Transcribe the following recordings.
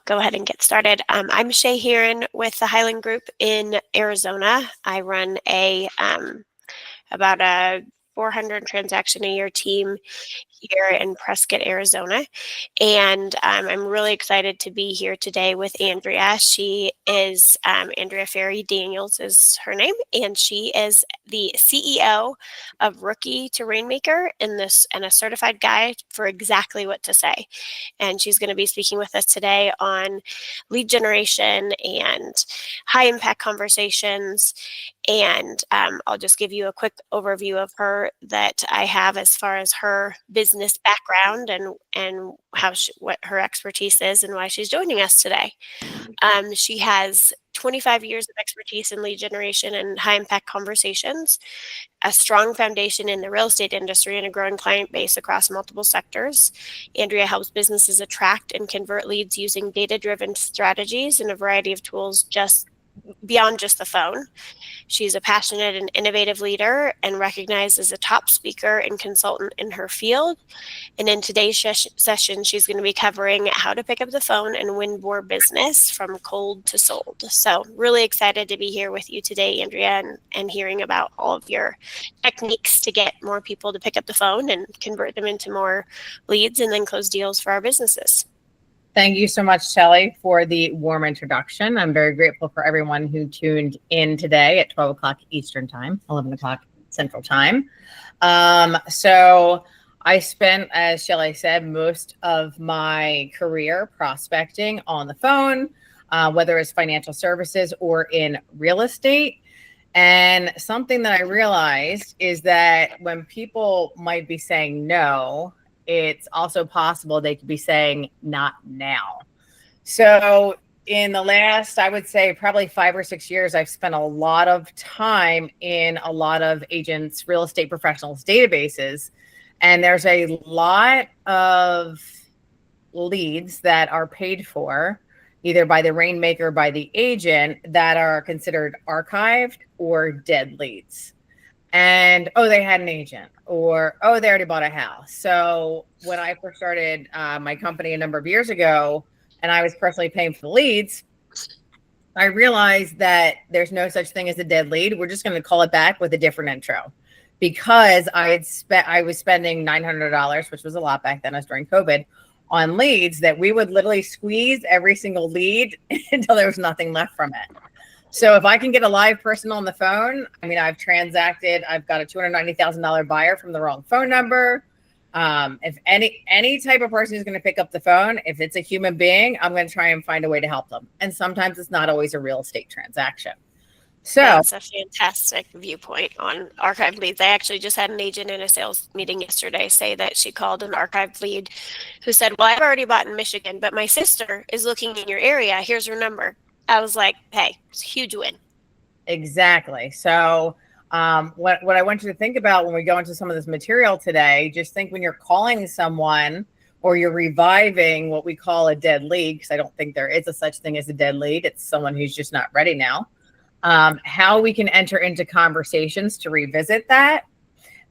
go ahead and get started. I'm Shay Heron with the Highland Group in Arizona. I run about a 400 transaction a year team here in Prescott, Arizona. And I'm really excited to be here today with Andrea. She is Andrea Ferry Daniels is her name, and she is the CEO of Rookie to Rainmaker and a certified guide for exactly what to say. And she's going to be speaking with us today on lead generation and high impact conversations. And I'll just give you a quick overview of her that I have as far as her business background and what her expertise is and why she's joining us today. She has 25 years of expertise in lead generation and high impact conversations, a strong foundation in the real estate industry, and a growing client base across multiple sectors. Andrea helps businesses attract and convert leads using data-driven strategies and a variety of tools just beyond just the phone. She's a passionate and innovative leader and recognized as a top speaker and consultant in her field. And in today's session, she's going to be covering how to pick up the phone and win more business from cold to sold. So really excited to be here with you today, Andrea, and hearing about all of your techniques to get more people to pick up the phone and convert them into more leads and then close deals for our businesses. Thank you so much, Shelley, for the warm introduction. I'm very grateful for everyone who tuned in today at 12 o'clock Eastern Time, 11 o'clock Central Time. So I spent, as Shelley said, most of my career prospecting on the phone, whether it's financial services or in real estate. And something that I realized is that when people might be saying no, it's also possible they could be saying not now. So in the last, I would say probably 5 or 6 years, I've spent a lot of time in a lot of agents, real estate professionals databases. And there's a lot of leads that are paid for either by the rainmaker or by the agent that are considered archived or dead leads. And, oh, they had an agent, or, oh, they already bought a house. So when I first started my company a number of years ago, and I was personally paying for the leads, I realized that there's no such thing as a dead lead. We're just going to call it back with a different intro, because I was spending $900, which was a lot back then, as during COVID, on leads that we would literally squeeze every single lead until there was nothing left from it. So if I can get a live person on the phone, I mean, I've got a $290,000 buyer from the wrong phone number. If any type of person who's going to pick up the phone, if it's a human being, I'm going to try and find a way to help them. And sometimes it's not always a real estate transaction. So that's a fantastic viewpoint on archived leads. I actually just had an agent in a sales meeting yesterday say that she called an archived lead who said, well, I've already bought in Michigan, but my sister is looking in your area. Here's her number. I was like, hey, it's a huge win. Exactly. So what I want you to think about when we go into some of this material today, just think when you're calling someone or you're reviving what we call a dead lead, because I don't think there is a such thing as a dead lead. It's someone who's just not ready now. How we can enter into conversations to revisit that,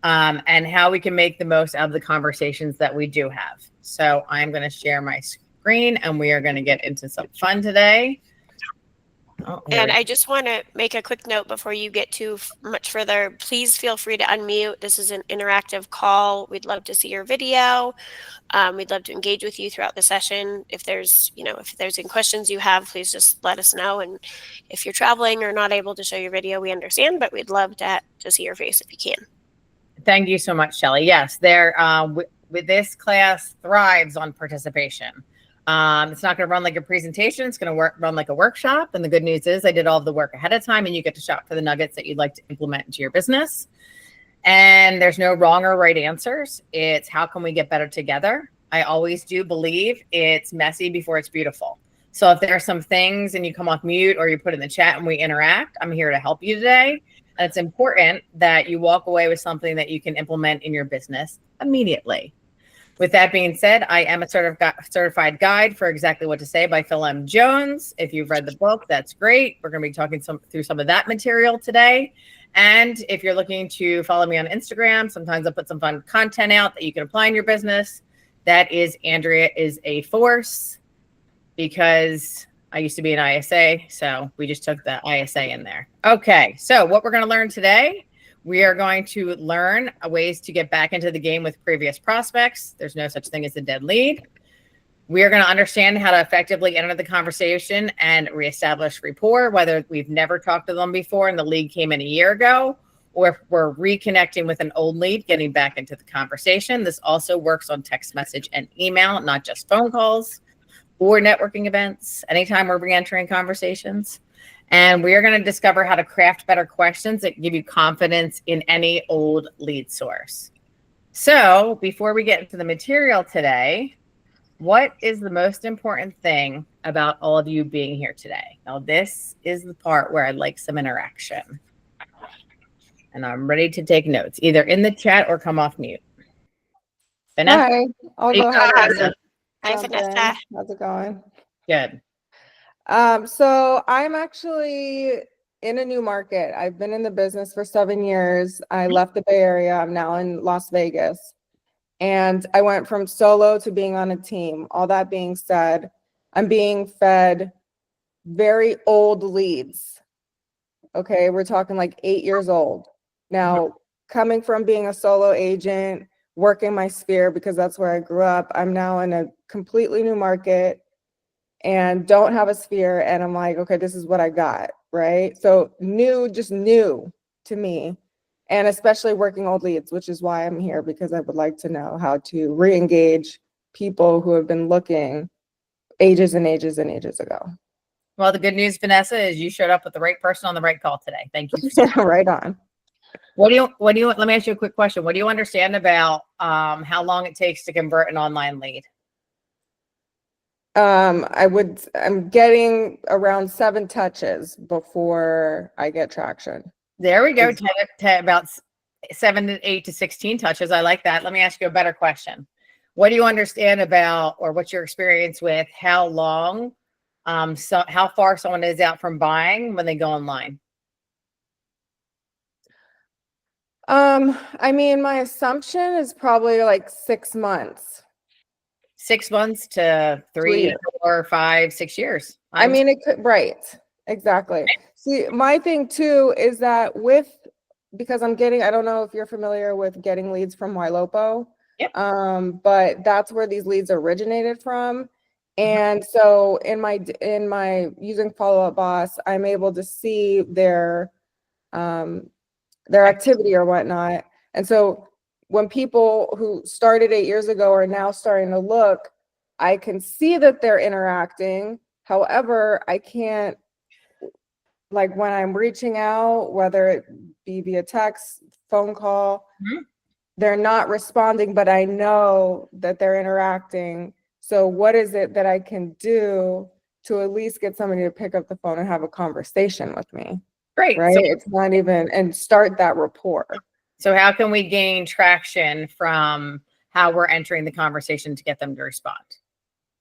and how we can make the most of the conversations that we do have. So I'm going to share my screen and we are going to get into some fun today. And I just want to make a quick note before you get too much further. Please feel free to unmute. This is an interactive call. We'd love to see your video. We'd love to engage with you throughout the session. If there's any questions you have, please just let us know. And if you're traveling or not able to show your video, we understand, but we'd love to see your face if you can. Thank you so much, Shelley. Yes, with this class thrives on participation. It's not going to run like a presentation. It's going to run like a workshop. And the good news is I did all of the work ahead of time, and you get to shop for the nuggets that you'd like to implement into your business. And there's no wrong or right answers. It's how can we get better together? I always do believe it's messy before it's beautiful. So if there are some things and you come off mute or you put in the chat and we interact, I'm here to help you today. And it's important that you walk away with something that you can implement in your business immediately. With that being said, I am a certified guide for Exactly What to Say by Phil M. Jones. If you've read the book, that's great. We're going to be talking through some of that material today. And if you're looking to follow me on Instagram, sometimes I'll put some fun content out that you can apply in your business. That is Andrea is a Force. because I used to be an ISA, so we just took the ISA in there. Okay, so what we're going to learn today, we are going to learn ways to get back into the game with previous prospects. There's no such thing as a dead lead. We are going to understand how to effectively enter the conversation and reestablish rapport, whether we've never talked to them before and the lead came in a year ago, or if we're reconnecting with an old lead, getting back into the conversation. This also works on text message and email, not just phone calls or networking events, anytime we're re-entering conversations. And we are going to discover how to craft better questions that give you confidence in any old lead source. So before we get into the material today, what is the most important thing about all of you being here today? Now, this is the part where I'd like some interaction. And I'm ready to take notes, either in the chat or come off mute. Vanessa? Hi, I'll go ahead. Hi, Vanessa. How's it going? Good. So I'm actually in a new market. I've been in the business for 7 years. I left the Bay Area. I'm now in Las Vegas. And I went from solo to being on a team. All that being said, I'm being fed very old leads. Okay, we're talking like 8 years old. Now, coming from being a solo agent, working my sphere because that's where I grew up, I'm now in a completely new market and don't have a sphere. And I'm like, okay, this is what I got, right? So new, just new to me. And especially working old leads, which is why I'm here, because I would like to know how to re-engage people who have been looking ages and ages and ages ago. Well, the good news, Vanessa, is you showed up with the right person on the right call today. Thank you. Right on. What do you, let me ask you a quick question. What do you understand about how long it takes to convert an online lead? I'm getting around 7 touches before I get traction. There we go. About 7 to 8 to 16 touches. I like that. Let me ask you a better question. What do you understand about, or what's your experience with how long, how far someone is out from buying when they go online? I mean, my assumption is probably like 6 months. 6 months to 3, 4, 5, 6 years. I mean, it could, right. Exactly. See, my thing too is that because I'm getting, I don't know if you're familiar with getting leads from Ylopo. Yep. But that's where these leads originated from. And so in my using Follow Up Boss, I'm able to see their activity or whatnot. And so when people who started 8 years ago are now starting to look, I can see that they're interacting. However, I can't, like when I'm reaching out, whether it be via text, phone call, they're not responding, but I know that they're interacting. So what is it that I can do to at least get somebody to pick up the phone and have a conversation with me? Great. Right? So, it's not even, and start that rapport. So how can we gain traction from how we're entering the conversation to get them to respond?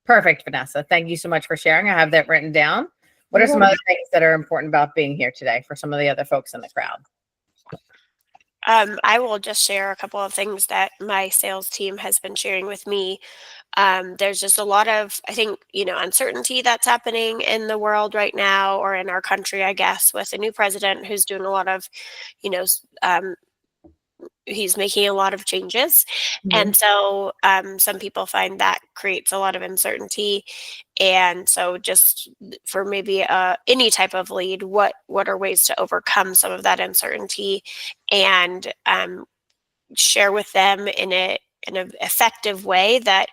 Perfect, Vanessa. Thank you so much for sharing. I have that written down. What are some other things that are important about being here today for some of the other folks in the crowd? I will just share a couple of things that my sales team has been sharing with me. There's just a lot of, I think, uncertainty that's happening in the world right now, or in our country, I guess, with a new president who's doing a lot of, he's making a lot of changes. And so some people find that creates a lot of uncertainty. And so just for maybe any type of lead, what are ways to overcome some of that uncertainty, and share with them in an effective way that,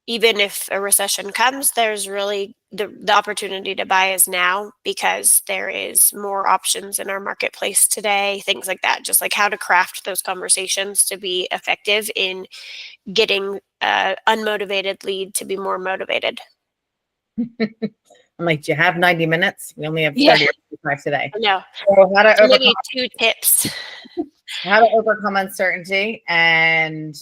even if a recession comes, there's really the opportunity to buy is now, because there is more options in our marketplace today, things like that. Just like how to craft those conversations to be effective in getting unmotivated lead to be more motivated. I'm like, do you have 90 minutes? We only have 30 or 45 today. No. So how to Maybe 2 tips. How to overcome uncertainty and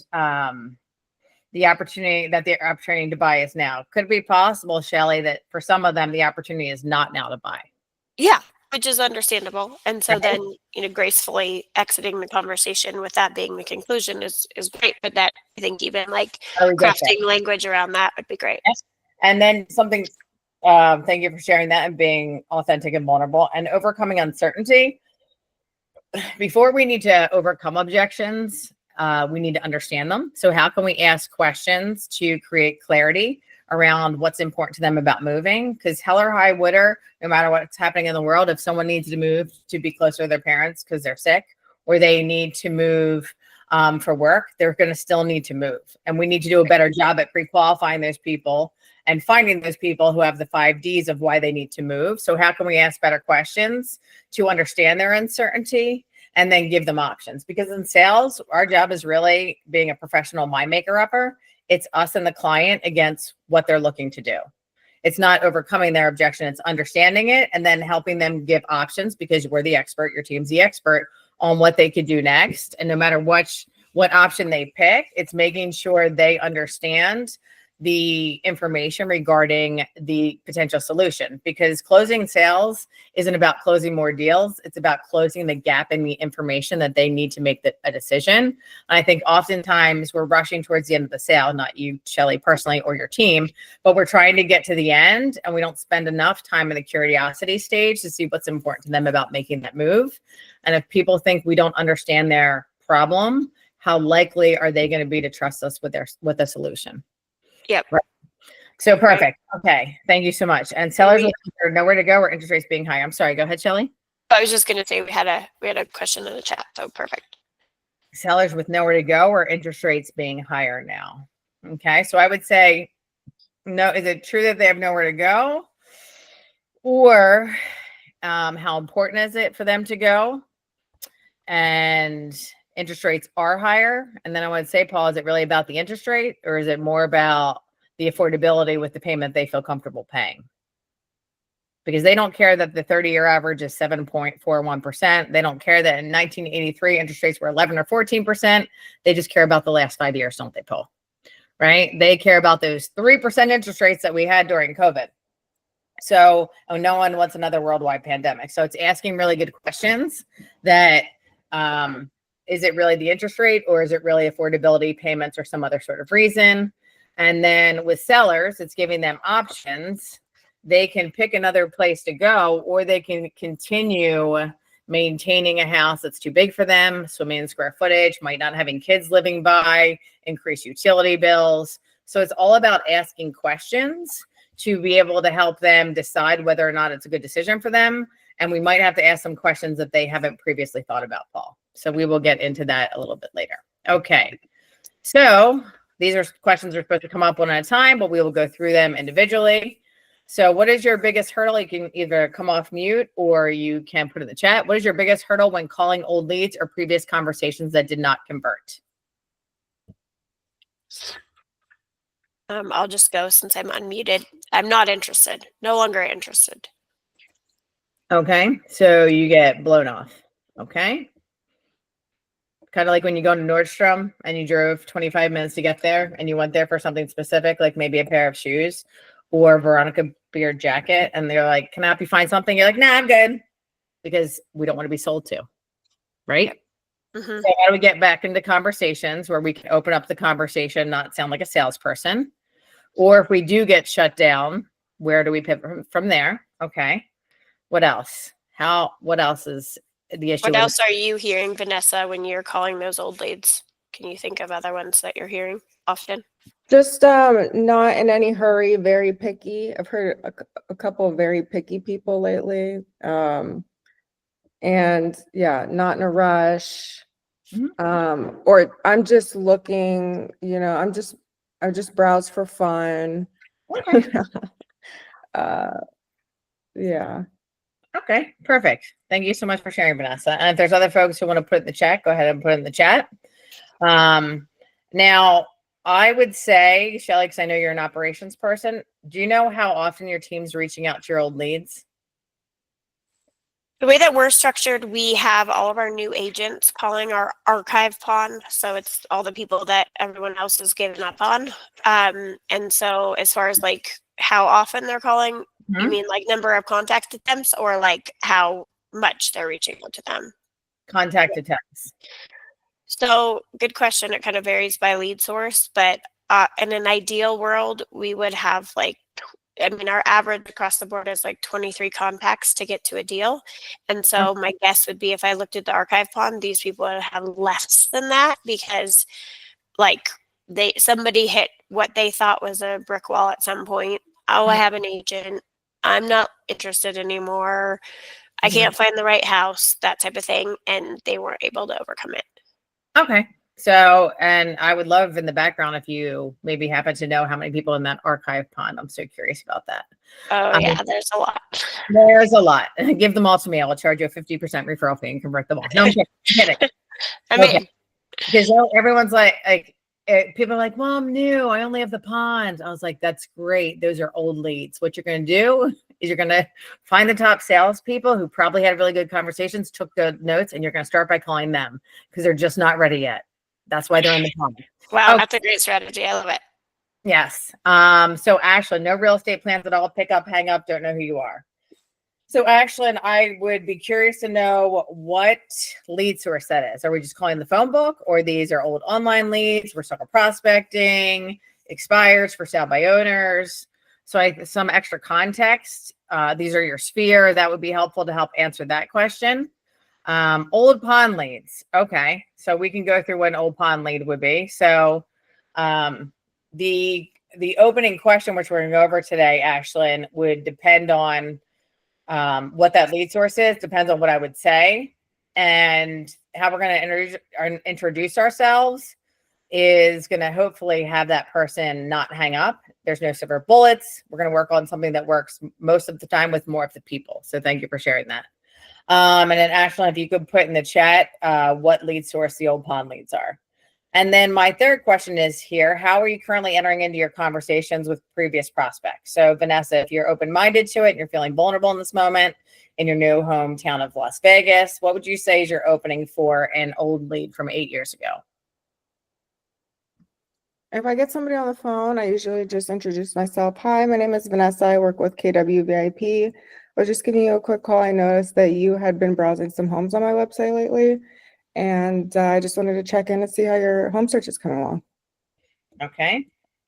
the opportunity to buy is now. Could it be possible, Shelly, that for some of them, the opportunity is not now to buy? Yeah. Which is understandable. And so Right. then, gracefully exiting the conversation with that being the conclusion is great. But that, I think, even like How we get there. crafting language around that would be great. Yes. And then something, thank you for sharing that and being authentic and vulnerable and overcoming uncertainty. Before we need to overcome objections, we need to understand them. So how can we ask questions to create clarity around what's important to them about moving? Because hell or high water, no matter what's happening in the world, if someone needs to move to be closer to their parents because they're sick, or they need to move for work, they're going to still need to move. And we need to do a better job at pre-qualifying those people and finding those people who have the 5 Ds of why they need to move. So how can we ask better questions to understand their uncertainty and then give them options? Because in sales, our job is really being a professional mind maker upper. It's us and the client against what they're looking to do. It's not overcoming their objection. It's understanding it and then helping them give options, because we're the expert, your team's the expert on what they could do next. And no matter what option they pick, it's making sure they understand the information regarding the potential solution, because closing sales isn't about closing more deals. It's about closing the gap in the information that they need to make a decision. And I think oftentimes we're rushing towards the end of the sale, not you, Shelly, personally, or your team, but we're trying to get to the end and we don't spend enough time in the curiosity stage to see what's important to them about making that move. And if people think we don't understand their problem, how likely are they going to be to trust us with a solution? Yep. Right. So perfect. Okay. Thank you so much. And sellers with nowhere to go or interest rates being high. I'm sorry. Go ahead, Shelly. I was just going to say we had a question in the chat. So perfect. Sellers with nowhere to go or interest rates being higher now. Okay. So I would say, no, is it true that they have nowhere to go? Or how important is it for them to go? And interest rates are higher. And then I would say, Paul, is it really about the interest rate, or is it more about the affordability with the payment they feel comfortable paying? Because they don't care that the 30-year average is 7.41%. They don't care that in 1983 interest rates were 11 or 14%. They just care about the last 5 years, don't they, Paul? Right? They care about those 3% interest rates that we had during COVID. So no one wants another worldwide pandemic. So it's asking really good questions that, is it really the interest rate, or is it really affordability, payments, or some other sort of reason? And then with sellers, it's giving them options. They can pick another place to go, or they can continue maintaining a house that's too big for them, swimming in square footage, might not having kids living by, increase utility bills. So it's all about asking questions to be able to help them decide whether or not it's a good decision for them. And we might have to ask some questions that they haven't previously thought about, Paul. So we will get into that a little bit later. Okay. So these are questions are supposed to come up one at a time, but we will go through them individually. So what is your biggest hurdle? You can either come off mute or you can put it in the chat. What is your biggest hurdle when calling old leads or previous conversations that did not convert? I'll just go since I'm unmuted. I'm not interested. No longer interested. Okay. So you get blown off. Okay. Kind of like when you go to Nordstrom and you drove 25 minutes to get there and you went there for something specific, like maybe a pair of shoes or Veronica Beard jacket. And they're like, can I help you find something? You're like, nah, I'm good. Because we don't want to be sold to. Right? Mm-hmm. So how do we get back into conversations where we can open up the conversation, not sound like a salesperson? Or if we do get shut down, where do we pivot from there? Okay. What else? What else is the issue? What else are you hearing, Vanessa, when you're calling those old leads? Can you think of other ones that you're hearing often? Just not in any hurry, very picky. I've heard a couple of very picky people lately. And yeah, not in a rush. Mm-hmm. Or I'm just looking, I just browse for fun. Okay. Yeah. Okay, perfect. Thank you so much for sharing, Vanessa. And if there's other folks who want to put it in the chat, go ahead and put it in the chat. Now, I would say, Shelly, because I know you're an operations person, do you know how often your team's reaching out to your old leads? The way that we're structured, we have all of our new agents calling our archive pond. So it's all the people that everyone else has given up on. And so as far as like how often they're calling? You Mhm. mean like number of contact attempts or like how much they're reaching out to them? Contact attempts. So, good question. It kind of varies by lead source, but in an ideal world, we would have like, I mean, our average across the board is like 23 contacts to get to a deal. And so, my guess would be if I looked at the archive pond, these people would have less than that because, like, somebody hit what they thought was a brick wall at some point. Oh, I have an agent. I'm not interested anymore. I Mhm. can't find the right house, that type of thing. And they weren't able to overcome it. Okay. So, and I would love in the background if you maybe happen to know how many people in that archive pond. I'm so curious about that. Oh, yeah, there's a lot. There's a lot. Give them all to me. I'll charge you a 50% referral fee and convert them all. No, I'm kidding. I Okay. mean, Because everyone's like people are like, well, I'm new. I only have the pond. I was like, that's great. Those are old leads. What you're going to do is you're going to find the top salespeople who probably had really good conversations, took good notes, and you're going to start by calling them because they're just not ready yet. That's why they're in the pond. wow, Okay. that's a great strategy. I love it. Yes. So Ashlyn, no real estate plans at all. Pick up, hang up. Don't know who you are. So Ashlyn, I would be curious to know what lead source that is. Are we just calling the phone book, or these are old online leads? We're sucker prospecting, expires for sale by owners. So some extra context. These are your sphere. That would be helpful to help answer that question. Old pond leads. Okay. So we can go through what an old pond lead would be. So the opening question, which we're going to go over today, Ashlyn, would depend on what that lead source is, depends on what I would say. And how we're going to introduce ourselves is going to hopefully have that person not hang up. There's no silver bullets. We're going to work on something that works most of the time with more of the people. So thank you for sharing that. And then Ashlyn, if you could put in the chat what lead source the old pond leads are. And then my third question is here, how are you currently entering into your conversations with previous prospects? So Vanessa, if you're open-minded to it and you're feeling vulnerable in this moment in your new hometown of Las Vegas, what would you say is your opening for an old lead from 8 years ago? If I get somebody on the phone, I usually just introduce myself. Hi, my name is Vanessa. I work with KW VIP. I was just giving you a quick call. I noticed that you had been browsing some homes on my website lately, and I just wanted to check in and see how your home search is coming along. Okay.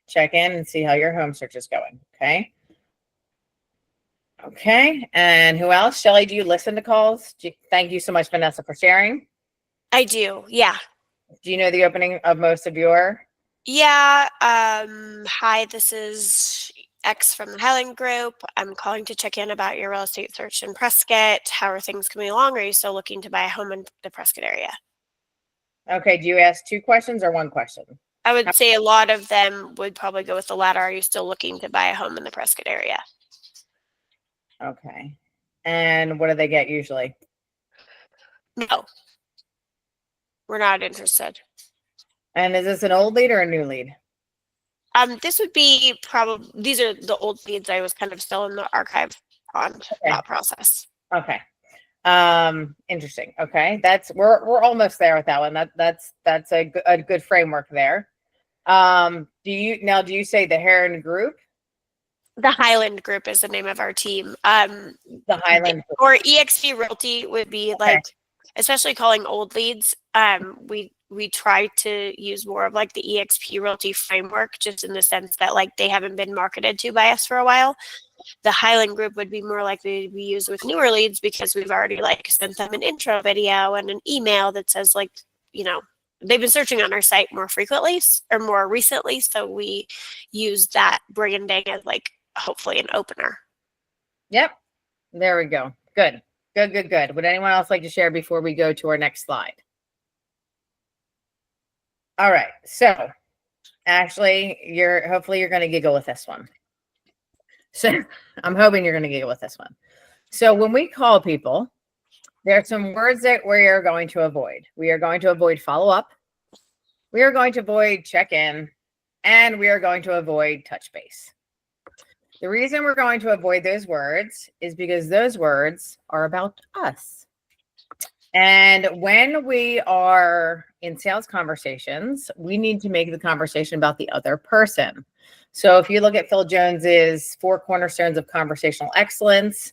Check in and see how your home search is going. Okay. Okay. And who else? Shelly, do you listen to calls? Thank you so much, Vanessa, for sharing. I do. Yeah. Do you know the opening of most of your? Yeah. Hi, this is X from the Highland Group. I'm calling to check in about your real estate search in Prescott. How are things coming along? Are you still looking to buy a home in the Prescott area? Okay. Do you ask 2 questions or 1 question? I would say a lot of them would probably go with the latter. Are you still looking to buy a home in the Prescott area? Okay. And what do they get usually? No, we're not interested. And is this an old lead or a new lead? This would be probably, these are the old leads. I was kind of still in the archive pond thought process. Okay. Interesting. Okay. We're almost there with that one. That's a good framework there. Do you say the Heron Group? The Highland Group is the name of our team. The Highland Group. Or EXP Realty would be Okay. like, especially calling old leads. We try to use more of like the EXP Realty framework, just in the sense that like they haven't been marketed to by us for a while. The Highland Group would be more likely to be used with newer leads because we've already like sent them an intro video and an email that says like, you know, they've been searching on our site more frequently or more recently. So we use that branding as like hopefully an opener. Yep. There we go. Good. Would anyone else like to share before we go to our next slide? All right. So Ashley, hopefully you're going to giggle with this one. So I'm hoping you're going to giggle with this one. So when we call people, there are some words that we are going to avoid. We are going to avoid follow-up. We are going to avoid check-in, and we are going to avoid touch base. The reason we're going to avoid those words is because those words are about us. And when we are in sales conversations, we need to make the conversation about the other person. So if you look at Phil Jones's 4 cornerstones of conversational excellence,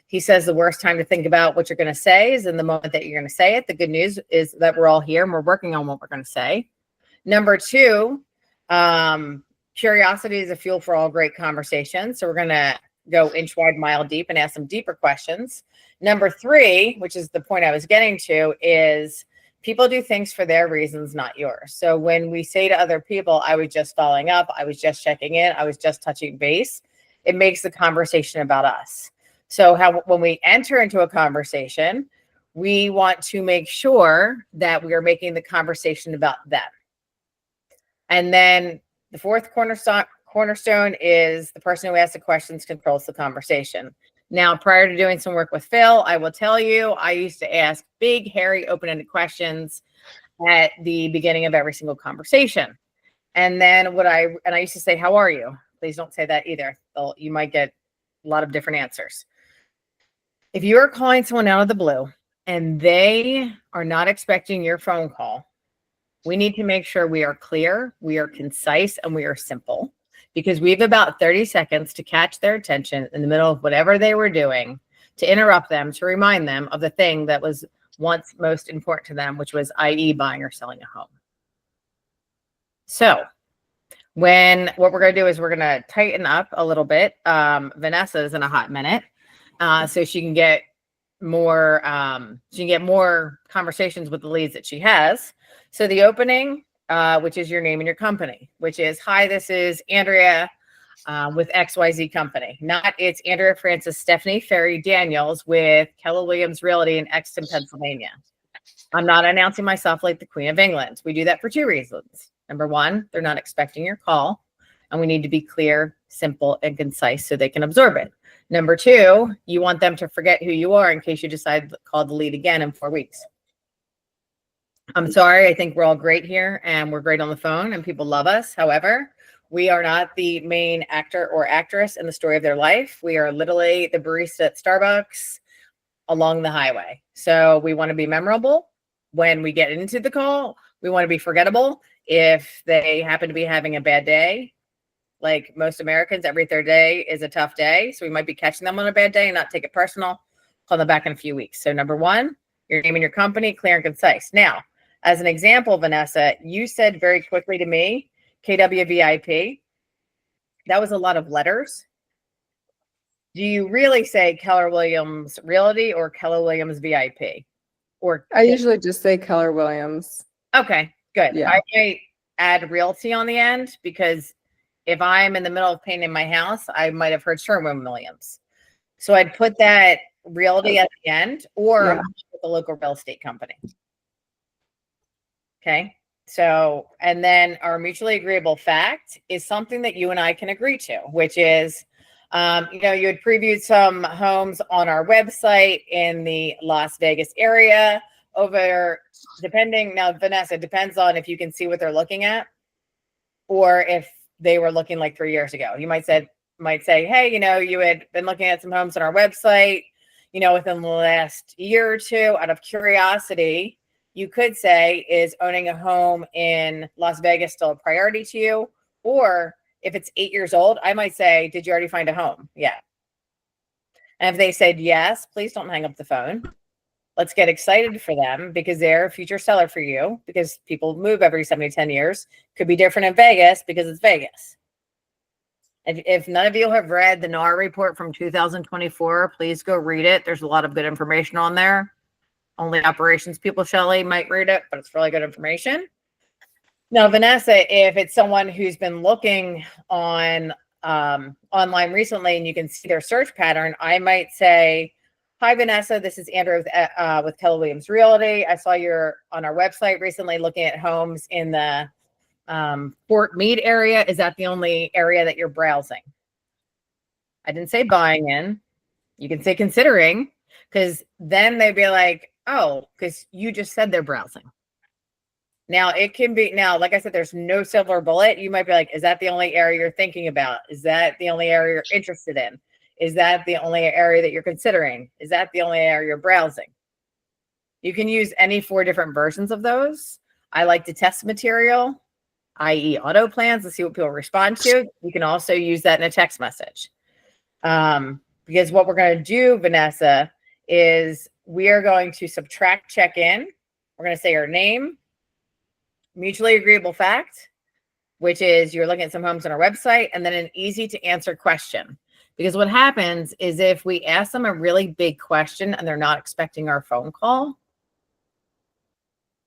he says the worst time to think about what you're going to say is in the moment that you're going to say it. The good news is that we're all here and we're working on what we're going to say. Number 2, curiosity is a fuel for all great conversations. So we're going to go inch wide, mile deep and ask some deeper questions. Number 3, which is the point I was getting to, is people do things for their reasons, not yours. So when we say to other people, I was just following up, I was just checking in, I was just touching base, it makes the conversation about us. So when we enter into a conversation, we want to make sure that we are making the conversation about them. And then the 4th cornerstone is the person who asks the questions controls the conversation. Now, prior to doing some work with Phil, I will tell you, I used to ask big, hairy, open-ended questions at the beginning of every single conversation. And then I used to say, how are you? Please don't say that either. You might get a lot of different answers. If you are calling someone out of the blue and they are not expecting your phone call, we need to make sure we are clear, we are concise, and we are simple, because we have about 30 seconds to catch their attention in the middle of whatever they were doing, to interrupt them, to remind them of the thing that was once most important to them, which was, i.e., buying or selling a home. So what we're going to do is we're going to tighten up a little bit. Vanessa is in a hot minute, so she can get more conversations with the leads that she has. So the opening, which is your name and your company, which is, hi, this is Andrea with XYZ Company. Not, it's Andrea Francis Stephanie Ferry Daniels with Keller Williams Realty in Exton, Pennsylvania. I'm not announcing myself like the Queen of England. We do that for 2 reasons. Number 1, they're not expecting your call, and we need to be clear, simple, and concise so they can absorb it. Number 2, you want them to forget who you are in case you decide to call the lead again in 4 weeks. I'm sorry, I think we're all great here and we're great on the phone and people love us. However, we are not the main actor or actress in the story of their life. We are literally the barista at Starbucks along the highway. So we want to be memorable when we get into the call. We want to be forgettable if they happen to be having a bad day. Like most Americans, every 3rd day is a tough day. So we might be catching them on a bad day and not take it personal. Call them back in a few weeks. So number 1, your name and your company, clear and concise. Now, as an example, Vanessa, you said very quickly to me, KWVIP. That was a lot of letters. Do you really say Keller Williams Realty or Keller Williams VIP? Or I usually just say Keller Williams. Okay, good. Yeah. I might add realty on the end, because if I'm in the middle of painting my house, I might have heard Sherwin-Williams. So I'd put that realty at the end, or Yeah. I'm with a local real estate company. Okay. So, and then our mutually agreeable fact is something that you and I can agree to, which is, you had previewed some homes on our website in the Las Vegas area now, Vanessa, it depends on if you can see what they're looking at or if they were looking like 3 years ago. You might say, hey, you had been looking at some homes on our website, within the last year or 2. Out of curiosity, you could say, is owning a home in Las Vegas still a priority to you? Or if it's 8 years old, I might say, did you already find a home? Yeah. And if they said yes, please don't hang up the phone. Let's get excited for them, because they're a future seller for you, because people move every 7 to 10 years. Could be different in Vegas because it's Vegas. If none of you have read the NAR report from 2024, please go read it. There's a lot of good information on there. Only operations people, Shelley, might read it, but it's really good information. Now, Vanessa, if it's someone who's been looking on online recently and you can see their search pattern, I might say, hi, Vanessa, this is Andrea with Keller Williams Realty. I saw you're on our website recently looking at homes in the Fort Meade area. Is that the only area that you're browsing? I didn't say buying in. You can say considering, because then they'd be like, oh, because you just said they're browsing. Now, it can be, like I said, there's no silver bullet. You might be like, is that the only area you're thinking about? Is that the only area you're interested in? Is that the only area that you're considering? Is that the only area you're browsing? You can use any 4 different versions of those. I like to test material. i.e. auto plans. Let's see what people respond to. You can also use that in a text message. Because what we're going to do, Vanessa, is we are going to subtract check-in. We're going to say our name, mutually agreeable fact, which is you're looking at some homes on our website, and then an easy to answer question. Because what happens is if we ask them a really big question and they're not expecting our phone call,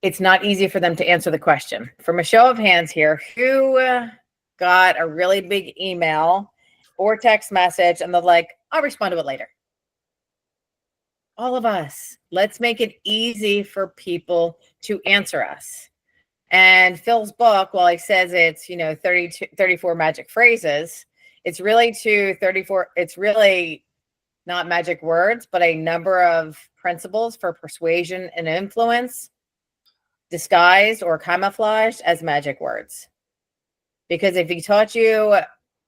it's not easy for them to answer the question. From a show of hands here, who got a really big email or text message and they're like, I'll respond to it later? All of us. Let's make it easy for people to answer us. And Phil's book, while he says it's, 34 magic phrases, it's really 34. It's really not magic words, but a number of principles for persuasion and influence, disguised or camouflaged as magic words. Because if he taught you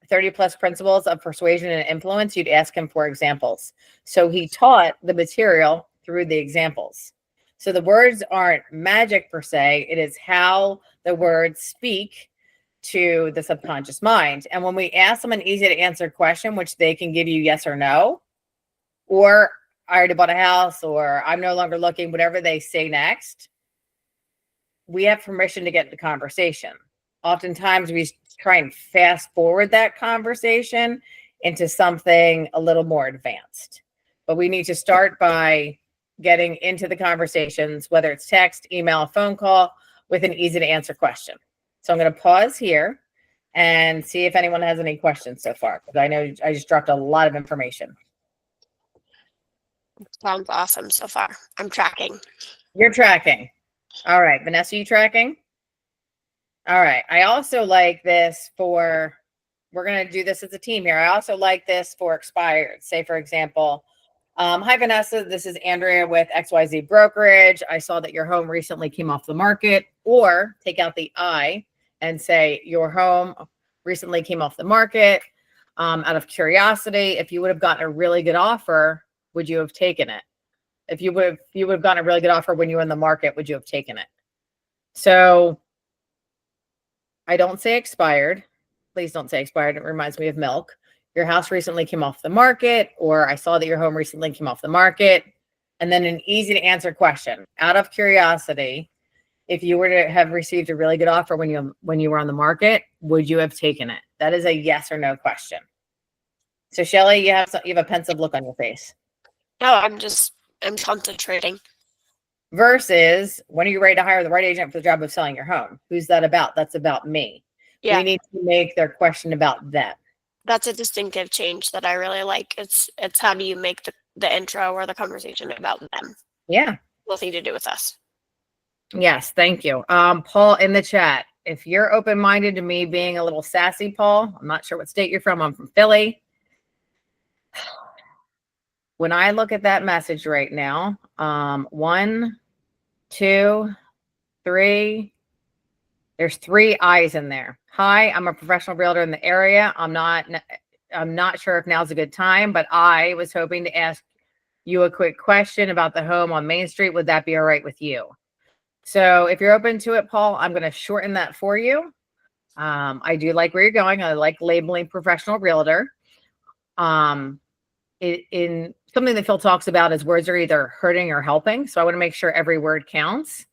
30 plus principles of persuasion and influence, you'd ask him for examples. So he taught the material through the examples. So the words aren't magic per se. It is how the words speak to the subconscious mind. And when we ask them an easy to answer question, which they can give you yes or no, or I already bought a house, or I'm no longer looking, whatever they say next, we have permission to get the conversation. Oftentimes we try and fast forward that conversation into something a little more advanced. But we need to start by getting into the conversations, whether it's text, email, phone call, with an easy to answer question. So I'm going to pause here and see if anyone has any questions so far, because I know I just dropped a lot of information. Sounds awesome so far. I'm tracking. You're tracking. All right. Vanessa, you tracking? All right. I also like this for, we're going to do this as a team here. I also like this for expired. Say, for example, hi, Vanessa. This is Andrea with XYZ Brokerage. I saw that your home recently came off the market. Or take out the I and say your home recently came off the market. Out of curiosity, if you would have gotten a really good offer, would you have taken it? If you would have gotten a really good offer when you were in the market, would you have taken it? So I don't say expired. Please don't say expired. It reminds me of milk. Your house recently came off the market, or I saw that your home recently came off the market. And then an easy to answer question. Out of curiosity, if you were to have received a really good offer when you were on the market, would you have taken it? That is a yes or no question. So Shelly, you have a pensive look on your face. No, I'm concentrating. Versus, when are you ready to hire the right agent for the job of selling your home? Who's that about? That's about me. Yeah. We need to make their question about them. That's a distinctive change that I really like. It's how do you make the intro or the conversation about them? Yeah. Nothing to do with us. Yes, thank you. Paul in the chat, if you're open-minded to me being a little sassy, Paul, I'm not sure what state you're from. I'm from Philly. When I look at that message right now, 1, 2, 3, there's 3 I's in there. Hi, I'm a professional realtor in the area. I'm not sure if now's a good time, but I was hoping to ask you a quick question about the home on Main Street. Would that be all right with you? So if you're open to it, Paul, I'm going to shorten that for you. I do like where you're going. I like labeling professional realtor. In something that Phil talks about is words are either hurting or helping. So I want to make sure every word counts.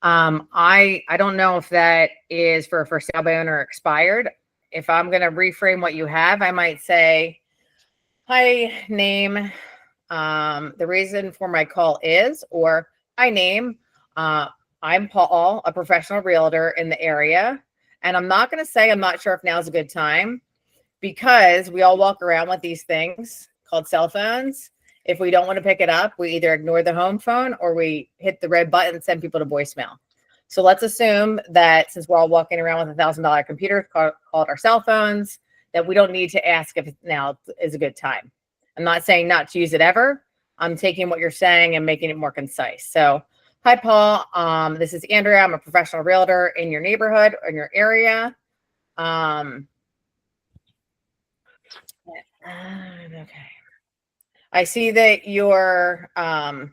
I don't know if that is for sale by owner or expired. If I'm going to reframe what you have, I might say, hi, name. The reason for my call is, or hi, name. I'm Paul, a professional realtor in the area. And I'm not going to say I'm not sure if now's a good time, because we all walk around with these things called cell phones. If we don't want to pick it up, we either ignore the home phone or we hit the red button and send people to voicemail. So let's assume that since we're all walking around with $1,000 computers called our cell phones, that we don't need to ask if now is a good time. I'm not saying not to use it ever. I'm taking what you're saying and making it more concise. So, hi, Paul. This is Andrea. I'm a professional realtor in your neighborhood, in your area. Okay. I see that your home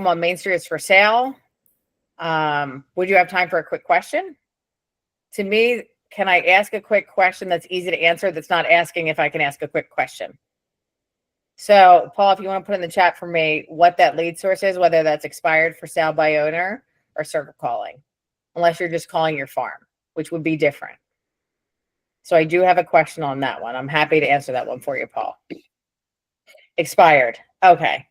on Main Street is for sale. Would you have time for a quick question? To me, can I ask a quick question that's easy to answer that's not asking if I can ask a quick question? So, Paul, if you want to put in the chat for me what that lead source is, whether that's expired for sale by owner or circle calling, unless you're just calling your farm, which would be different. So I do have a question on that one. I'm happy to answer that one for you, Paul. Expired. Okay.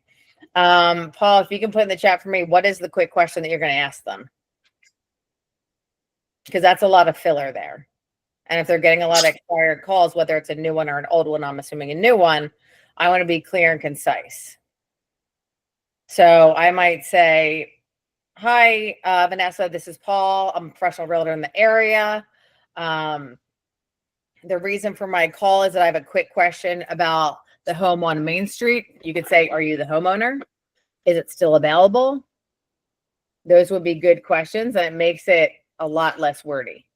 Paul, if you can put in the chat for me, what is the quick question that you're going to ask them? Because that's a lot of filler there. And if they're getting a lot of expired calls, whether it's a new one or an old one, I'm assuming a new one, I want to be clear and concise. So I might say, hi, Vanessa, this is Paul. I'm a professional realtor in the area. The reason for my call is that I have a quick question about the home on Main Street. You could say, are you the homeowner? Is it still available? Those would be good questions, and it makes it a lot less wordy.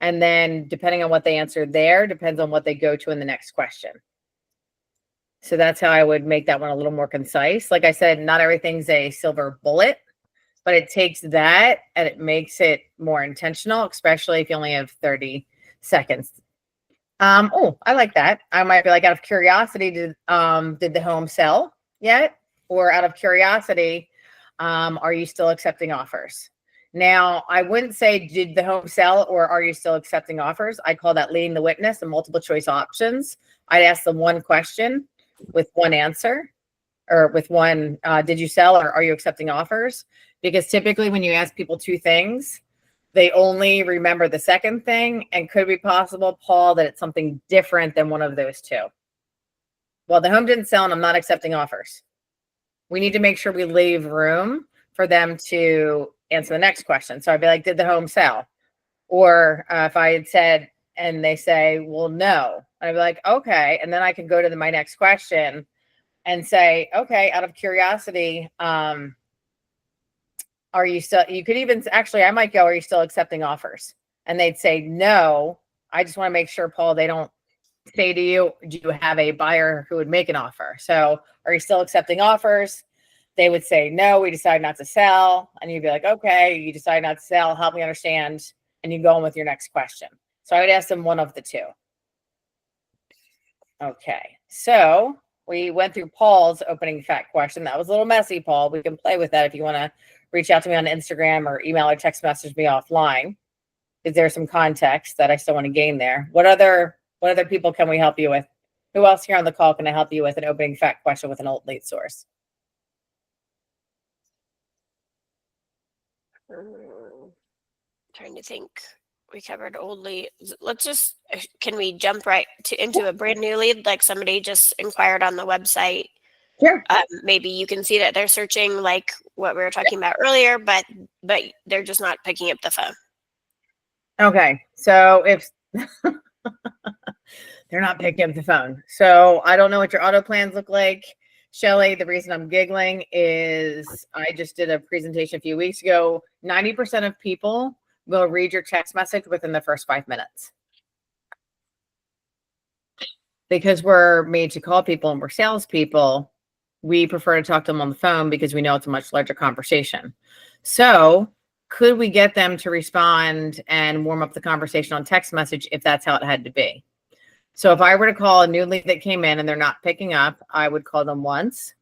And then depending on what they answer there, depends on what they go to in the next question. So that's how I would make that one a little more concise. Like I said, not everything's a silver bullet, but it takes that and it makes it more intentional, especially if you only have 30 seconds. Oh, I like that. I might be like, out of curiosity, did the home sell yet? Or out of curiosity, are you still accepting offers? Now, I wouldn't say, did the home sell or are you still accepting offers? I call that leading the witness and multiple choice options. I'd ask them one question with one answer, or with one, did you sell or are you accepting offers? Because typically when you ask people two things, they only remember the second thing, and could be possible, Paul, that it's something different than one of those two. Well, the home didn't sell and I'm not accepting offers. We need to make sure we leave room for them to answer the next question. So I'd be like, did the home sell? Or if I had said, and they say, well, no, I'd be like, okay. And then I can go to my next question and say, okay, out of curiosity, are you still, you could even, actually, I might go, are you still accepting offers? And they'd say, no. I just want to make sure, Paul, they don't say to you, do you have a buyer who would make an offer? So are you still accepting offers? They would say, no, we decided not to sell. And you'd be like, okay, you decided not to sell. Help me understand. And you go on with your next question. So I would ask them one of the two. Okay. So we went through Paul's opening fact question. That was a little messy, Paul. We can play with that if you want to reach out to me on Instagram or email or text message me offline. Is there some context that I still want to gain there? What other people can we help you with? Who else here on the call can I help you with an opening fact question with an old lead source? Trying to think. We covered old lead. Let's just, can we jump right into a brand new lead? Like somebody just inquired on the website. Sure. Maybe you can see that they're searching like what we were talking about earlier, but they're just not picking up the phone. Okay. So if they're not picking up the phone. So I don't know what your auto plans look like. Shelly, the reason I'm giggling is I just did a presentation a few weeks ago. 90% of people will read your text message within the first 5 minutes. Because we're made to call people and we're salespeople, we prefer to talk to them on the phone because we know it's a much larger conversation. So could we get them to respond and warm up the conversation on text message if that's how it had to be? So if I were to call a new lead that came in and they're not picking up, I would call them once,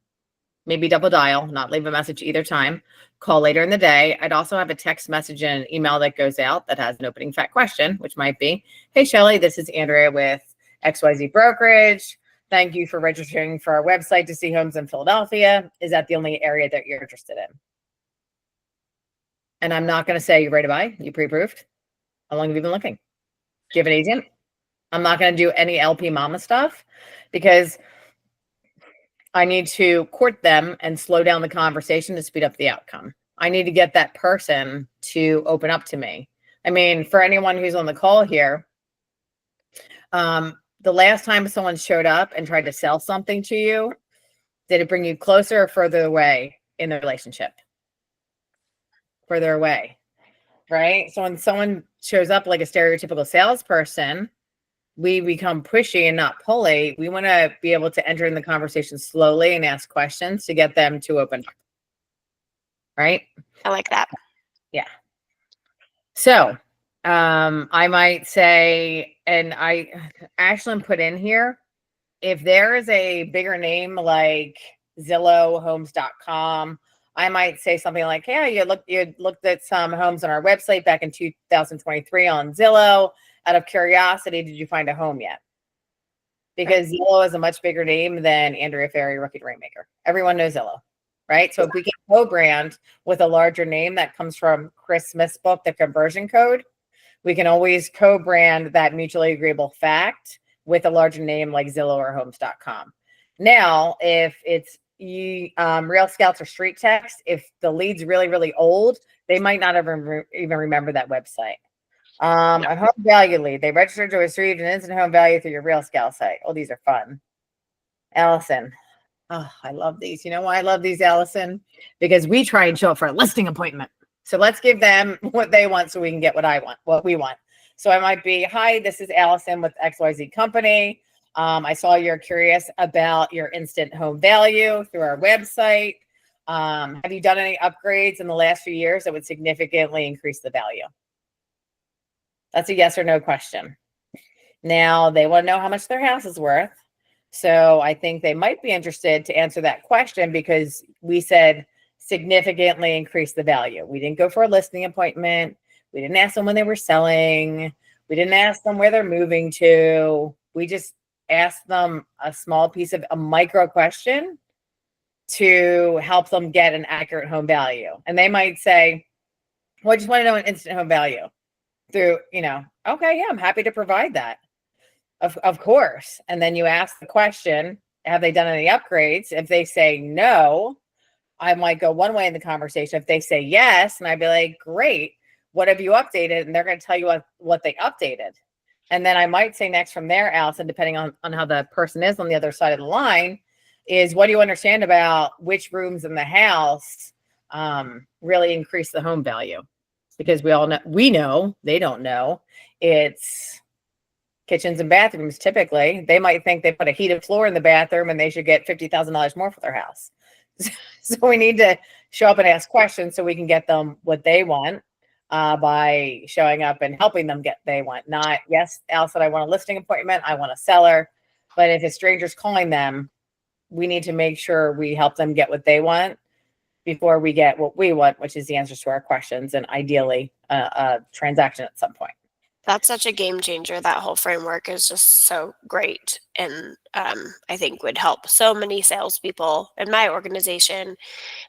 maybe double dial, not leave a message either time, call later in the day. I'd also have a text message and an email that goes out that has an opening fact question, which might be, hey, Shelly, this is Andrea with XYZ Brokerage. Thank you for registering for our website to see homes in Philadelphia. Is that the only area that you're interested in? And I'm not going to say you're ready to buy. You pre-approved. How long have you been looking? Do you have an agent? I'm not going to do any LP mama stuff because I need to court them and slow down the conversation to speed up the outcome. I need to get that person to open up to me. I mean, for anyone who's on the call here, the last time someone showed up and tried to sell something to you, did it bring you closer or further away in the relationship? Further away, right? So when someone shows up like a stereotypical salesperson, we become pushy and not pulley. We want to be able to enter in the conversation slowly and ask questions to get them to open up. Right? I like that. Yeah. So I might say, and Ashlyn put in here, if there is a bigger name like Zillow, homes.com, I might say something like, hey, you looked at some homes on our website back in 2023 on Zillow. Out of curiosity, did you find a home yet? Because Zillow is a much bigger name than Andrea Ferry, Rookie Rainmaker. Everyone knows Zillow, right? So if we can co-brand with a larger name that comes from Chris Smith's book, The Conversion Code, we can always co-brand that mutually agreeable fact with a larger name like Zillow or homes.com. Now, if it's Real Scouts or Street Text, if the lead's really, really old, they might not even remember that website. A home value lead. They registered to receive an instant home value through your Real Scout site. Oh, these are fun. Allison. Oh, I love these. You know why I love these, Allison? Because we try and show up for a listing appointment. So let's give them what they want so we can get what we want. So I might be, hi, this is Allison with XYZ Company. I saw you're curious about your instant home value through our website. Have you done any upgrades in the last few years that would significantly increase the value? That's a yes or no question. Now they want to know how much their house is worth. So I think they might be interested to answer that question because we said significantly increase the value. We didn't go for a listing appointment. We didn't ask them when they were selling. We didn't ask them where they're moving to. We just asked them a small piece of a micro question to help them get an accurate home value. And they might say, well, I just want to know an instant home value through, okay, yeah, I'm happy to provide that. Of course. And then you ask the question, have they done any upgrades? If they say no, I might go one way in the conversation. If they say yes, and I'd be like, great, what have you updated? And they're going to tell you what they updated. And then I might say next from there, Allison, depending on how the person is on the other side of the line, is what do you understand about which rooms in the house really increase the home value? Because we know, they don't know. It's kitchens and bathrooms. Typically, they might think they put a heated floor in the bathroom and they should get $50,000 more for their house. So we need to show up and ask questions so we can get them what they want by showing up and helping them get what they want. Not, yes, Allison, I want a listing appointment. I want a seller. But if a stranger's calling them, we need to make sure we help them get what they want before we get what we want, which is the answers to our questions and ideally a transaction at some point. That's such a game changer. That whole framework is just so great. And I think would help so many salespeople in my organization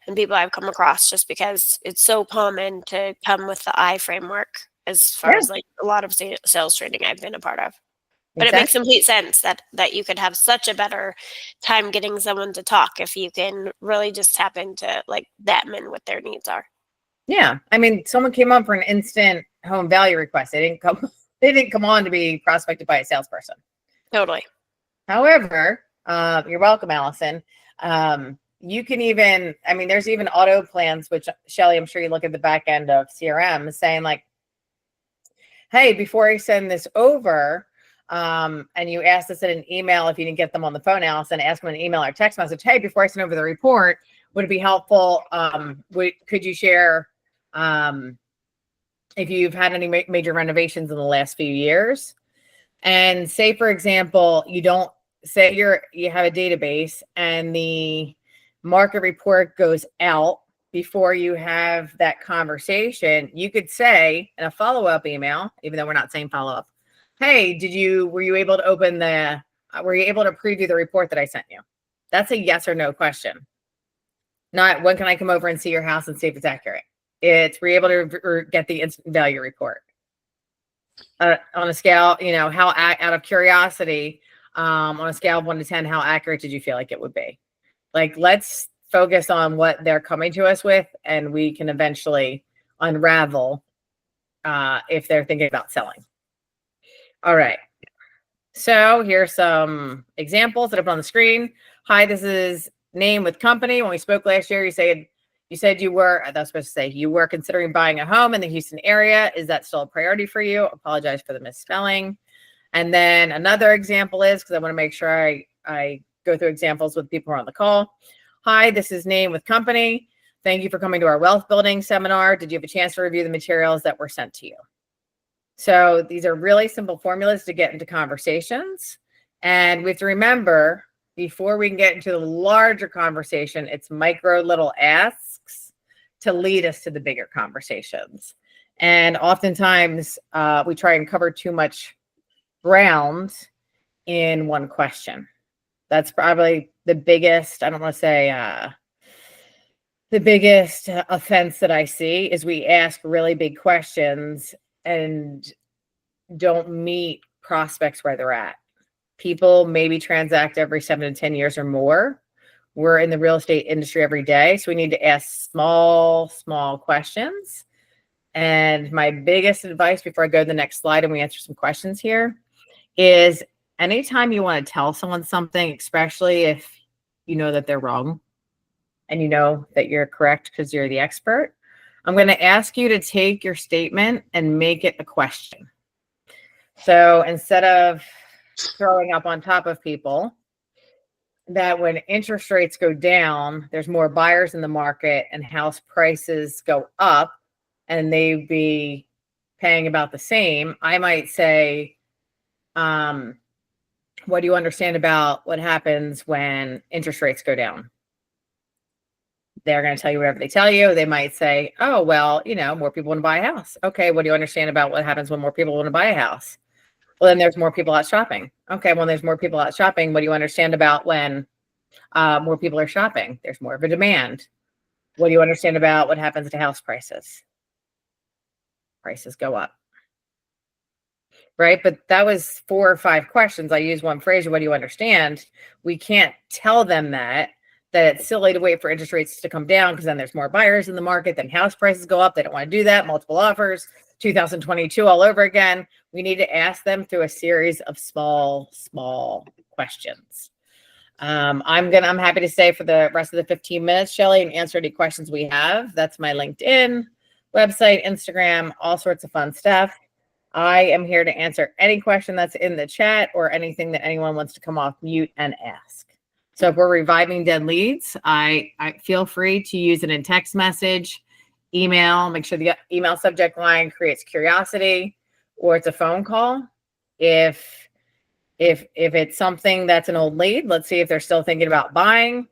and people I've come across just because it's so common to come with the I framework as far as like a lot of sales training I've been a part of. But it makes complete sense that you could have such a better time getting someone to talk if you can really just tap into like them and what their needs are. Yeah. I mean, someone came on for an instant home value request. They didn't come on to be prospected by a salesperson. Totally. However, you're welcome, Allison. You can even, there's even auto plans, which Shelly, I'm sure you look at the back end of CRM saying like, hey, before I send this over, and you asked us in an email, if you didn't get them on the phone, Allison, ask them an email or text message. Hey, before I send over the report, would it be helpful? Could you share if you've had any major renovations in the last few years? And say, for example, you have a database and the market report goes out before you have that conversation. You could say in a follow-up email, even though we're not saying follow-up, hey, were you able to preview the report that I sent you? That's a yes or no question. Not when can I come over and see your house and see if it's accurate. It's, were you able to get the instant value report? On a scale, how out of curiosity, on a scale of 1 to 10, how accurate did you feel like it would be? Like, let's focus on what they're coming to us with, and we can eventually unravel if they're thinking about selling. All right. So here's some examples that are on the screen. Hi, this is name with company. When we spoke last year, you said you were, I was supposed to say, you were considering buying a home in the Houston area. Is that still a priority for you? Apologize for the misspelling. And then another example is, because I want to make sure I go through examples with people who are on the call. Hi, this is name with company. Thank you for coming to our wealth building seminar. Did you have a chance to review the materials that were sent to you? So these are really simple formulas to get into conversations. And we have to remember, before we can get into the larger conversation, it's micro little asks to lead us to the bigger conversations. And oftentimes we try and cover too much ground in one question. That's probably the biggest, I don't want to say the biggest offense that I see is we ask really big questions and don't meet prospects where they're at. People maybe transact every 7 to 10 years or more. We're in the real estate industry every day, so we need to ask small questions. And my biggest advice before I go to the next slide and we answer some questions here is anytime you want to tell someone something, especially if you know that they're wrong and you know that you're correct because you're the expert, I'm going to ask you to take your statement and make it a question. So instead of throwing up on top of people that when interest rates go down, there's more buyers in the market and house prices go up and they'd be paying about the same, I might say, what do you understand about what happens when interest rates go down? They're going to tell you whatever they tell you. They might say, oh, well, you know, more people want to buy a house. Okay, what do you understand about what happens when more people want to buy a house? Well, then there's more people out shopping. Okay, well, there's more people out shopping. What do you understand about when more people are shopping? There's more of a demand. What do you understand about what happens to house prices? Prices go up. Right? But that was 4 or 5 questions. I used one phrase, what do you understand? We can't tell them that it's silly to wait for interest rates to come down because then there's more buyers in the market, then house prices go up. They don't want to do that. Multiple offers, 2022 all over again. We need to ask them through a series of small questions. I'm happy to stay for the rest of the 15 minutes, Shelly, and answer any questions we have. That's my LinkedIn, website, Instagram, all sorts of fun stuff. I am here to answer any question that's in the chat or anything that anyone wants to come off mute and ask. So if we're reviving dead leads, I feel free to use it in text message, email, make sure the email subject line creates curiosity, or it's a phone call. If it's something that's an old lead, let's see if they're still thinking about buying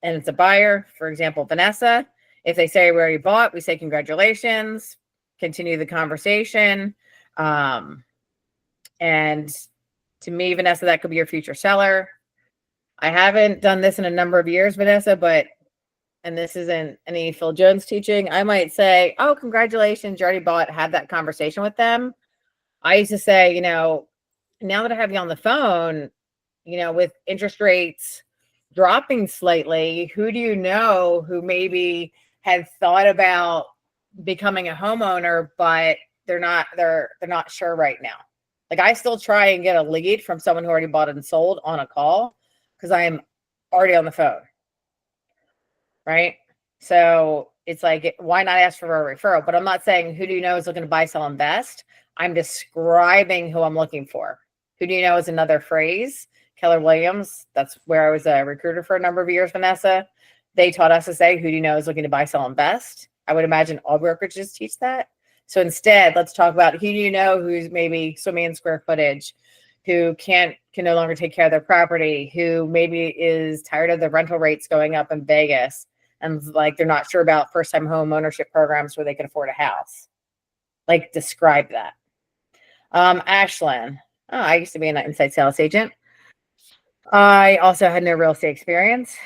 and it's a buyer, for example, Vanessa. If they say we already bought, we say congratulations, continue the conversation. And to me, Vanessa, that could be your future seller. I haven't done this in a number of years, Vanessa, and this isn't any Phil Jones teaching, I might say, oh, congratulations, you already bought, have that conversation with them. I used to say, you know, now that I have you on the phone, you know, with interest rates dropping slightly, who do you know who maybe had thought about becoming a homeowner, but they're not sure right now? Like, I still try and get a lead from someone who already bought and sold on a call because I am already on the phone, right? So it's like, why not ask for a referral? But I'm not saying who do you know is looking to buy, sell, invest. I'm describing who I'm looking for. Who do you know is another phrase. Keller Williams, that's where I was a recruiter for a number of years, Vanessa. They taught us to say, who do you know is looking to buy, sell, invest? I would imagine all brokerages teach that. So instead, let's talk about who do you know who's maybe swimming in square footage, who can no longer take care of their property, who maybe is tired of the rental rates going up in Vegas and like they're not sure about first-time home ownership programs where they can afford a house. Like, describe that. Ashlyn, I used to be an inside sales agent. I also had no real estate experience.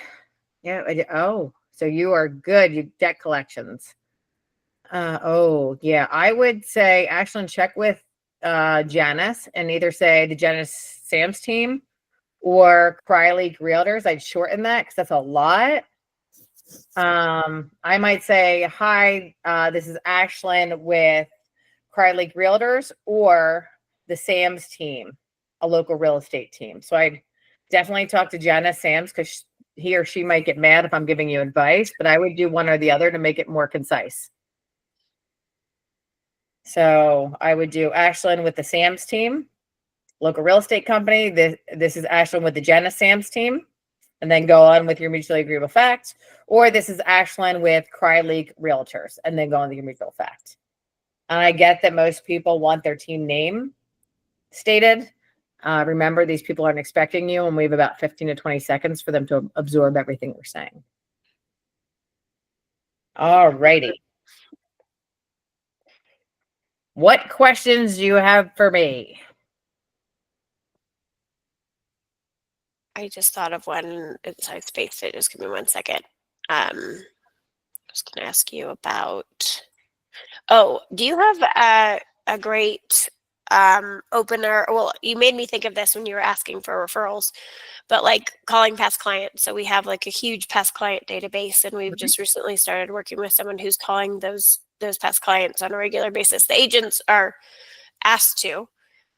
Yeah, I did. Oh, so you are good. You debt collections. Oh, yeah. I would say, Ashlyn, check with Janice and either say the Janice Sam's team or Crowley Realtors. I'd shorten that because that's a lot. I might say, hi, this is Ashlyn with Crowley Realtors or the Sam's team, a local real estate team. So I'd definitely talk to Janice Sam's because he or she might get mad if I'm giving you advice, but I would do one or the other to make it more concise. So I would do Ashlyn with the Sam's team, local real estate company. This is Ashlyn with the Janice Sam's team. and then go on with your mutually agreeable fact. Or this is Ashlyn with Cry Leak Realtors, and then go on with your mutual fact. And I get that most people want their team name stated. Remember, these people aren't expecting you, and we have about 15 to 20 seconds for them to absorb everything we're saying. All righty. What questions do you have for me? I just thought of one. I spaced it. Just give me 1 second. Just gonna ask you about. Oh, do you have a great opener? Well, you made me think of this when you were asking for referrals, but like calling past clients. So we have like a huge past client database, and we've just recently started working with someone who's calling those past clients on a regular basis. The agents are asked to,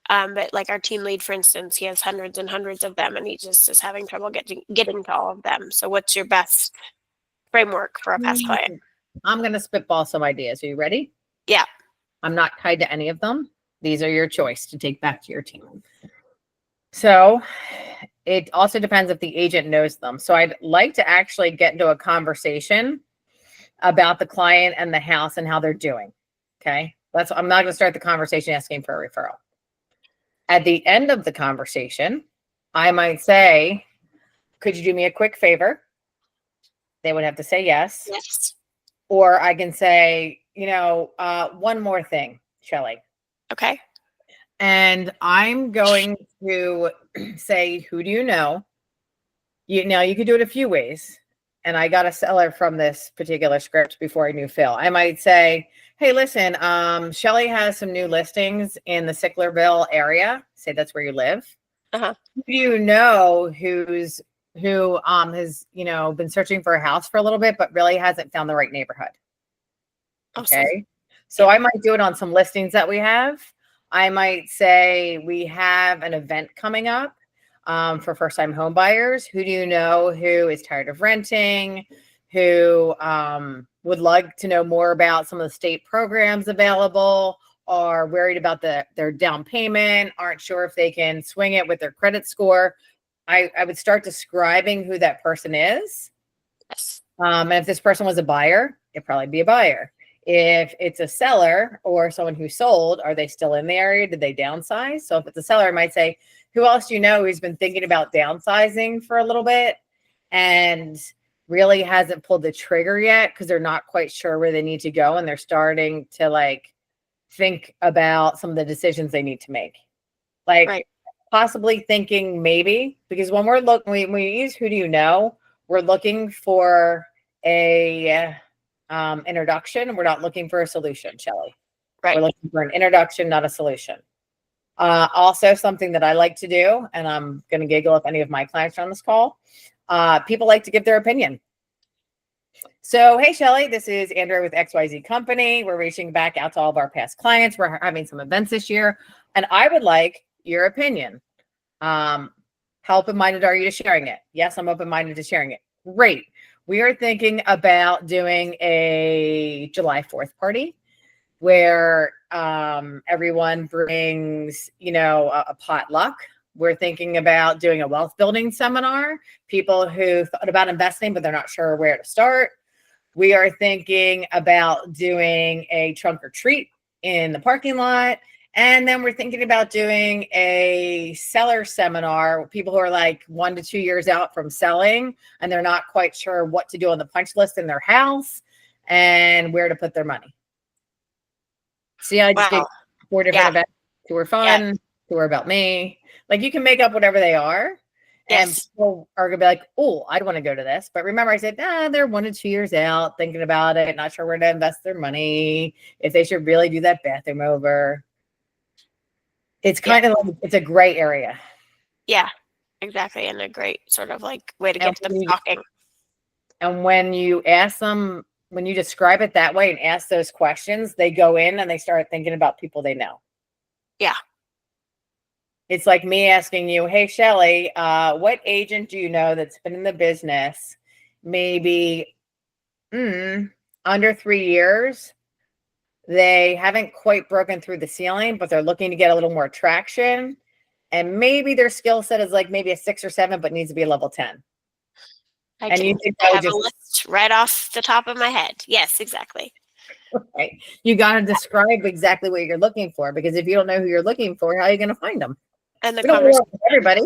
but like our team lead, for instance, he has hundreds and hundreds of them, and he just is having trouble getting to all of them. So, what's your best framework for a past client? I'm going to spitball some ideas. Are you ready? Yeah. I'm not tied to any of them. These are your choice to take back to your team. So it also depends if the agent knows them. So I'd like to actually get into a conversation about the client and the house and how they're doing. Okay. I'm not going to start the conversation asking for a referral. At the end of the conversation, I might say, could you do me a quick favor? They would have to say yes. Yes. Or I can say, one more thing, Shelley. Okay. And I'm going to say, who do you know? You could do it a few ways. And I got a seller from this particular script before I knew Phil. I might say, hey, listen, Shelley has some new listings in the Sicklerville area. Say that's where you live. Uh-huh. Who do you know who has been searching for a house for a little bit, but really hasn't found the right neighborhood? Awesome. Okay. So I might do it on some listings that we have. I might say we have an event coming up for first-time home buyers. Who do you know who is tired of renting, who would like to know more about some of the state programs available, are worried about their down payment, aren't sure if they can swing it with their credit score? I would start describing who that person is. Yes. And if this person was a buyer, it'd probably be a buyer. If it's a seller or someone who sold, are they still in the area? Did they downsize? So if it's a seller, I might say, who else do you know who's been thinking about downsizing for a little bit and really hasn't pulled the trigger yet because they're not quite sure where they need to go, and they're starting to think about some of the decisions they need to make. Right. Possibly thinking maybe, because when we use who do you know, we're looking for a introduction. We're not looking for a solution, Shelley. Right. We're looking for an introduction, not a solution. Also, something that I like to do, and I'm going to giggle if any of my clients are on this call, people like to give their opinion. So, hey, Shelley, this is Andrea with XYZ Company. We're reaching back out to all of our past clients. We're having some events this year, and I would like your opinion. How open-minded are you to sharing it? Yes, I'm open-minded to sharing it. Great. We are thinking about doing a July 4th party where everyone brings, a potluck. We're thinking about doing a wealth building seminar, people who thought about investing, but they're not sure where to start. We are thinking about doing a trunk or treat in the parking lot. And then we're thinking about doing a seller seminar, people who are 1 to 2 years out from selling, and they're not quite sure what to do on the punch list in their house and where to put their money. See, I just did 4 different events. 2 were fun, 2 were about me. You can make up whatever they are. And people are going to be like, oh, I'd want to go to this. But remember, I said, they're 1 to 2 years out, thinking about it, not sure where to invest their money, if they should really do that bathroom over. It's kind of it's a gray area. Yeah, exactly. And a great sort of way to get them talking. And when you ask them, when you describe it that way and ask those questions, they go in and they start thinking about people they know. Yeah. It's like me asking you, hey, Shelley, what agent do you know that's been in the business maybe under 3 years? They haven't quite broken through the ceiling, but they're looking to get a little more traction. And maybe their skill set is maybe a 6 or 7, but needs to be a level 10. I And you can think that would have a just list right off the top of my head. Yes, exactly. right? You got to describe exactly what you're looking for, because if you don't know who you're looking for, how are you going to find them? And the We don't conversation, work with everybody.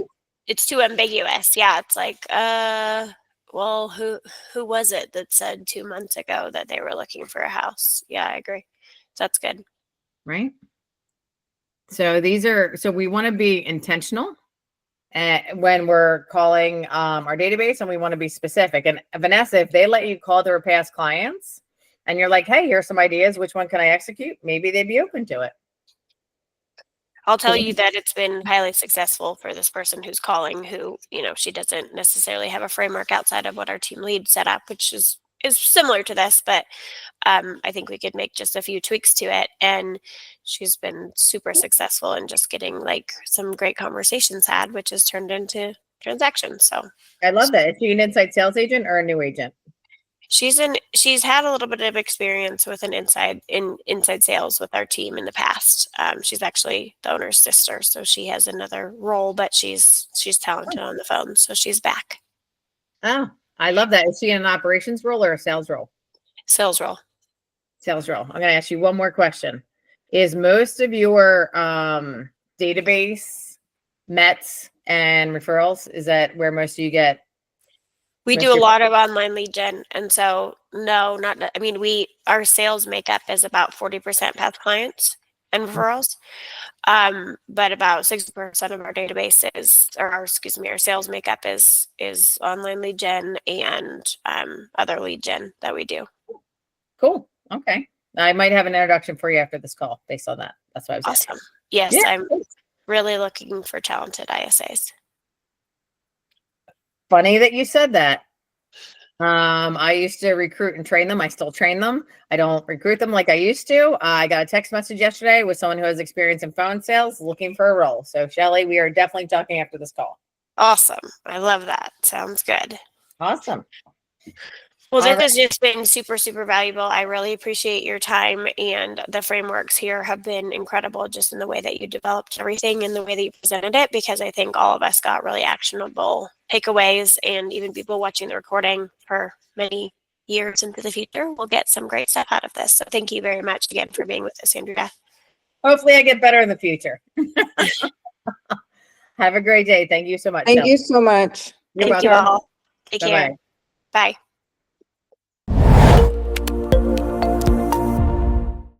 it's too ambiguous. Yeah, it's like, well, who was it that said 2 months ago that they were looking for a house? Yeah, I agree. That's good. Right. So we want to be intentional when we're calling our database, and we want to be specific. And Vanessa, if they let you call their past clients and you're like, hey, here's some ideas, which one can I execute? Maybe they'd be open to it. I'll tell you that it's been highly successful for this person who's calling, who, she doesn't necessarily have a framework outside of what our team lead set up, which is similar to this, but I think we could make just a few tweaks to it. And she's been super successful in just getting like some great conversations had, which has turned into transactions. So I love that. Is she an inside sales agent or a new agent? she's had a little bit of experience with inside sales with our team in the past. She's actually the owner's sister, so she has another role, but she's talented on the phone, so she's back. Oh, I love that. Is she in an operations role or a sales role? Sales role. Sales role. I'm going to ask you one more question. Is most of your database METs and referrals, is that where most of you get? We do a lot of online lead gen. And so, no, our sales makeup is about 40% past clients and referrals. But about 60% of our database our sales makeup is online lead gen and other lead gen that we do. Cool. Okay. I might have an introduction for you after this call based on that. That's what I was Awesome. asking. Yes, Yeah. I'm really looking for talented ISAs. Funny that you said that. I used to recruit and train them. I still train them. I don't recruit them like I used to. I got a text message yesterday with someone who has experience in phone sales looking for a role. So Shelly, we are definitely talking after this call. Awesome. I love that. Sounds good. Awesome. Well, this has just been super, super valuable. I really appreciate your time, and the frameworks here have been incredible just in the way that you developed everything and the way that you presented it, because I think all of us got really actionable takeaways, and even people watching the recording for many years into the future will get some great stuff out of this. So thank you very much again for being with us, Andrea. Hopefully I get better in the future. Have a great day. Thank you so much. Thank you so much. You're Thank you welcome. all. Take care. Bye-bye. Bye.